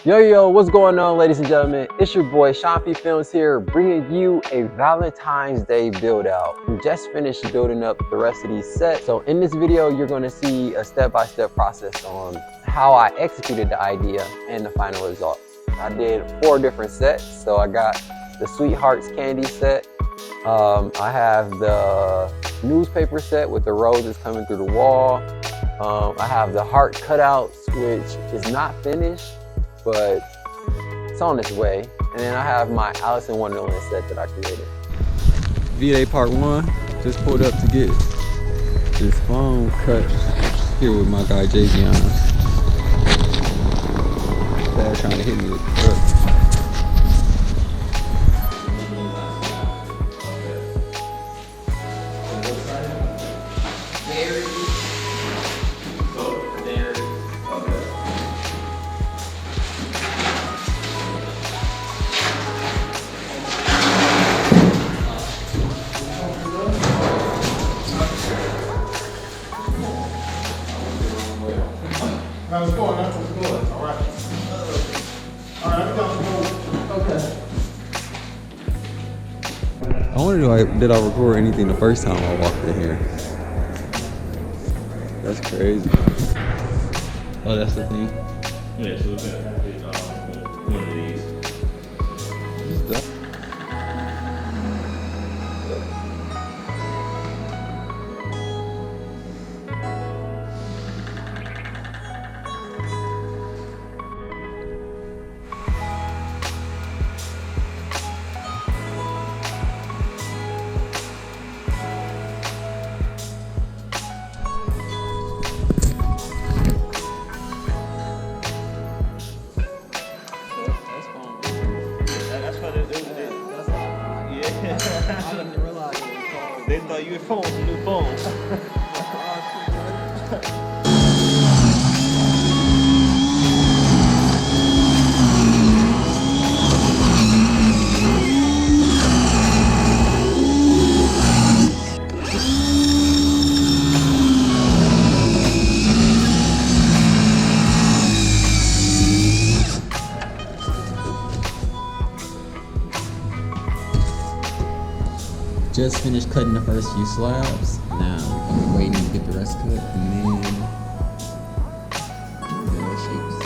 Yo, what's going on, ladies and gentlemen? It's your boy Sean P Films here, bringing you a Valentine's Day build out. We just finished building up the rest of these sets. So in this video, you're going to see a step-by-step process on how I executed the idea and the final result. I did 4 different sets. So I got the Sweethearts candy set. I have the newspaper set with the roses coming through the wall. I have the heart cutouts, which is not finished, but it's on its way. And then I have my Alice in Wonderland set that I created. V-Day Part 1, just pulled up to get this foam cut here with my guy Javion. Dad trying to hit me with the truck. That's going, that's what's going. All right. All right, I'm going. Okay. I wonder, did I record anything the first time I walked in here? That's crazy. Oh, that's the thing? Yeah, so we're gonna have it one of these. I didn't realize it was called. They thought you had phones, a new phone. Just finished cutting the first few slabs. Now we're waiting to get the rest cut and then the shapes.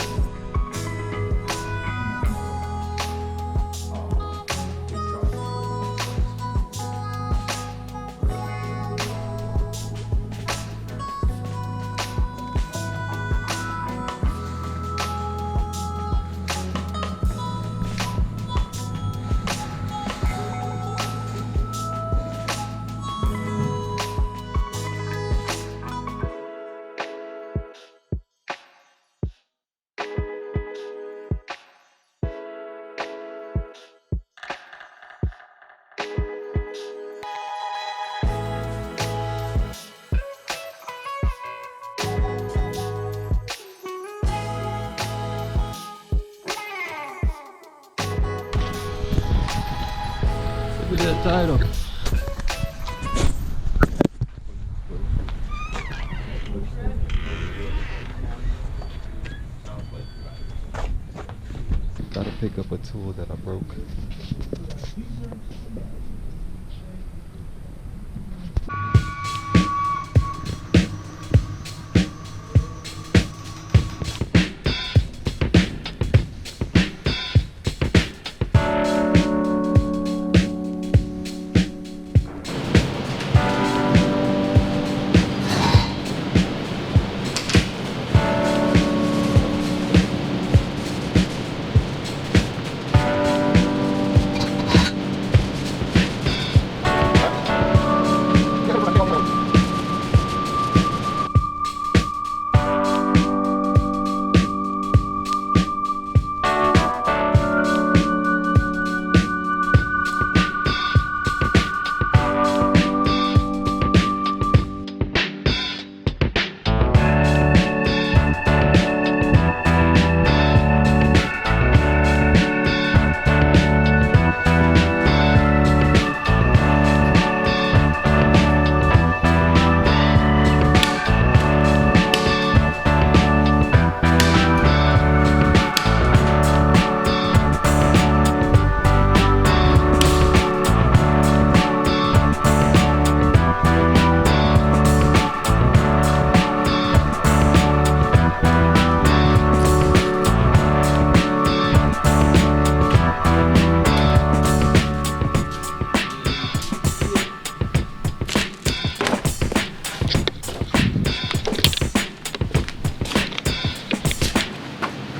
Look at that title. Gotta pick up a tool that I broke.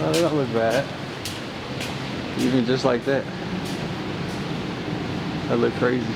Oh, they don't look bad. Even just like that. That look crazy.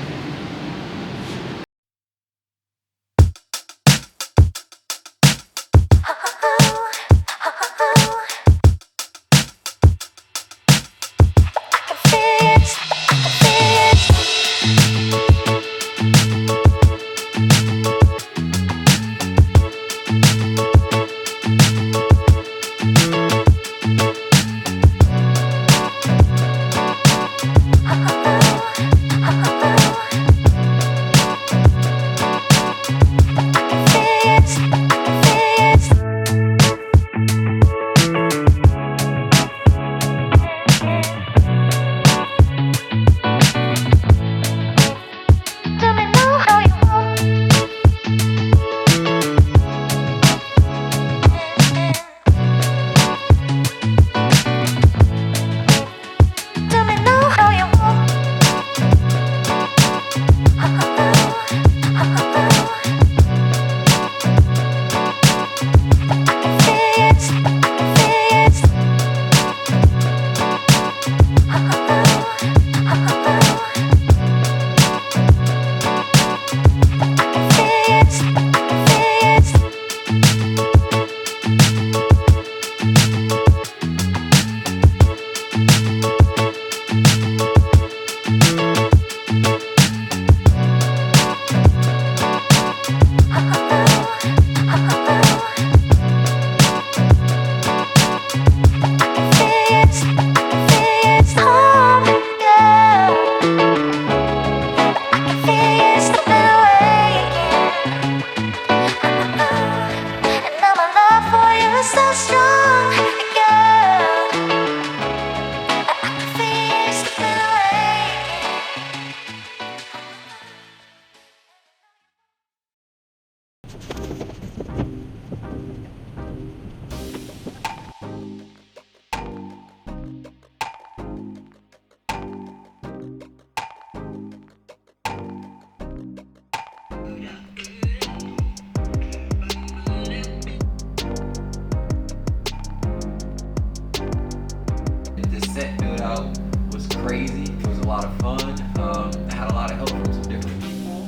Crazy. It was a lot of fun. I had a lot of help from some different people.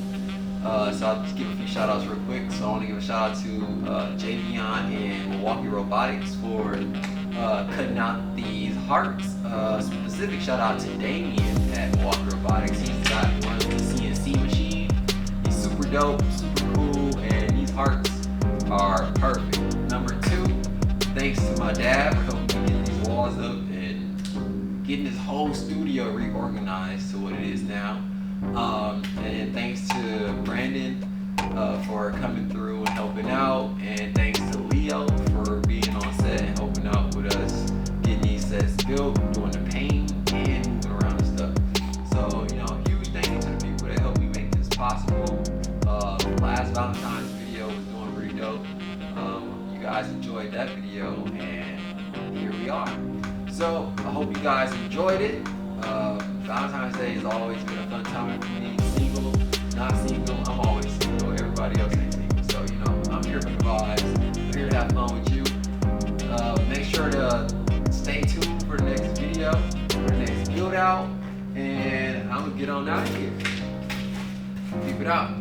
So I'll just give a few shout outs real quick. So I want to give a shout out to Javion and Milwaukee Robotics for cutting out these hearts. Specific shout out to Damien at Milwaukee Robotics. He's got one of the CNC machine. He's super dope, super cool, and these hearts are perfect. Number 2, thanks to my dad for helping me get these walls up and getting this whole studio reorganized to what it is now. And thanks to Brandon for coming through and helping out, and thanks to Leo for being on set and helping out with us getting these sets built, doing the paint and moving around and stuff. So, you know, huge thank you to the people that helped me make this possible. Last Valentine's video was doing pretty dope. You guys enjoyed that video, and here we are. So I hope you guys enjoyed it. Valentine's Day has always been a fun time for me. Single, not single, I'm always single. Everybody else ain't single. So, you know, I'm here for the vibes. I'm here to have fun with you. Make sure to stay tuned for the next video, for the next build out, and I'm gonna get on out of here. Keep it out.